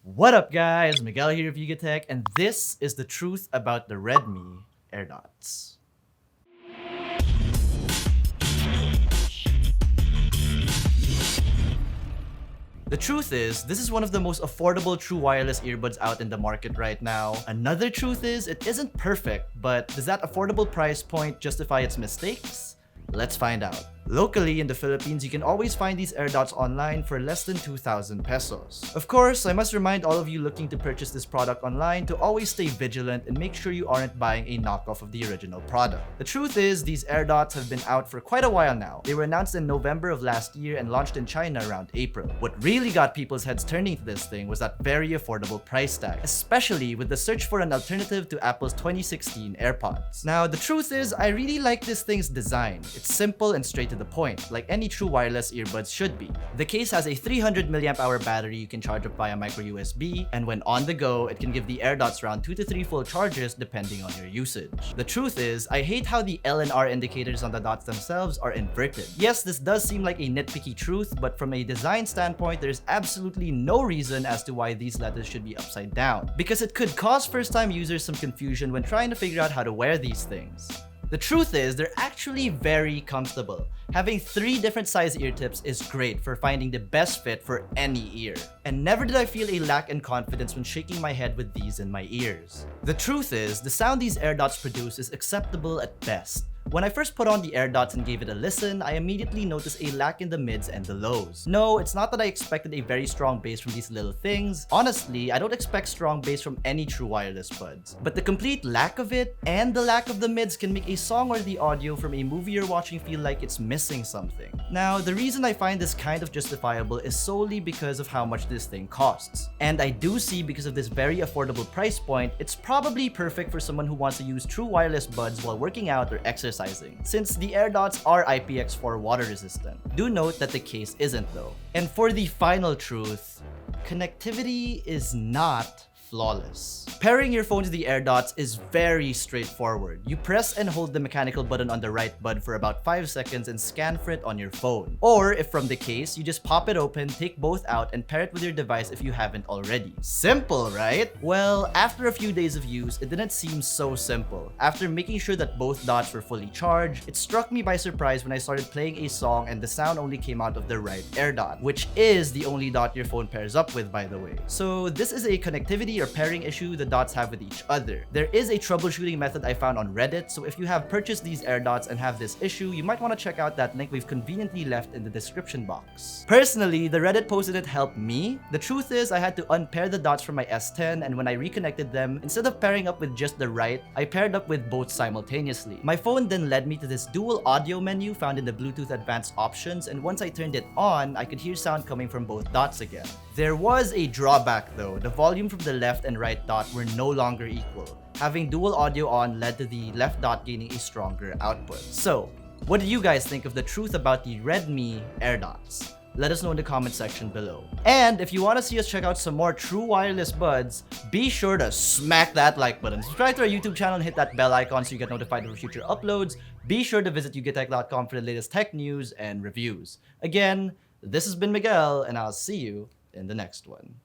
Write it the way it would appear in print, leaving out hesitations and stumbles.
What up guys, Miguel here of YugaTech, and this is the truth about the Redmi Airdots. The truth is, this is one of the most affordable true wireless earbuds out in the market right now. Another truth is, it isn't perfect, but does that affordable price point justify its mistakes? Let's find out. Locally in the Philippines, you can always find these Airdots online for less than 2,000 pesos. Of course, I must remind all of you looking to purchase this product online to always stay vigilant and make sure you aren't buying a knockoff of the original product. The truth is, these Airdots have been out for quite a while now. They were announced in November of last year and launched in China around April. What really got people's heads turning to this thing was that very affordable price tag, especially with the search for an alternative to Apple's 2016 AirPods. Now, the truth is, I really like this thing's design. It's simple and straight to the point, like any true wireless earbuds should be. The case has a 300 mAh battery you can charge up via micro USB, and when on the go, it can give the Airdots around 2 to 3 full charges depending on your usage. The truth is, I hate how the L and R indicators on the dots themselves are inverted. Yes, this does seem like a nitpicky truth, but from a design standpoint, there's absolutely no reason as to why these letters should be upside down, because it could cause first-time users some confusion when trying to figure out how to wear these things. The truth is, they're actually very comfortable. Having 3 different size ear tips is great for finding the best fit for any ear. And never did I feel a lack in confidence when shaking my head with these in my ears. The truth is, the sound these Airdots produce is acceptable at best. When I first put on the Airdots and gave it a listen, I immediately noticed a lack in the mids and the lows. No, it's not that I expected a very strong bass from these little things. Honestly, I don't expect strong bass from any true wireless buds. But the complete lack of it and the lack of the mids can make a song or the audio from a movie you're watching feel like it's missing something. Now, the reason I find this kind of justifiable is solely because of how much this thing costs. And I do see, because of this very affordable price point, it's probably perfect for someone who wants to use true wireless buds while working out or exercising, since the Airdots are IPX4 water resistant. Do note that the case isn't though. And for the final truth, connectivity is not flawless. Pairing your phone to the Airdots is very straightforward. You press and hold the mechanical button on the right bud for about 5 seconds and scan for it on your phone. Or if from the case, you just pop it open, take both out, and pair it with your device if you haven't already. Simple, right? Well, after a few days of use, it didn't seem so simple. After making sure that both dots were fully charged, it struck me by surprise when I started playing a song and the sound only came out of the right Airdot, which is the only dot your phone pairs up with, by the way. So this is a connectivity or pairing issue the dots have with each other. There is a troubleshooting method I found on Reddit, so if you have purchased these Airdots and have this issue, you might want to check out that link we've conveniently left in the description box. Personally, the Reddit post in it helped me. The truth is, I had to unpair the dots from my S10, and when I reconnected them, instead of pairing up with just the right, I paired up with both simultaneously. My phone then led me to this dual audio menu found in the Bluetooth advanced options, and once I turned it on, I could hear sound coming from both dots again. There was a drawback though. The volume from the left and right dot were no longer equal. Having dual audio on led to the left dot gaining a stronger output. So, what do you guys think of the truth about the Redmi Airdots? Let us know in the comment section below. And if you want to see us check out some more true wireless buds, be sure to smack that like button. Subscribe to our YouTube channel and hit that bell icon so you get notified of future uploads. Be sure to visit yugatech.com for the latest tech news and reviews. Again, this has been Miguel, and I'll see you in the next one.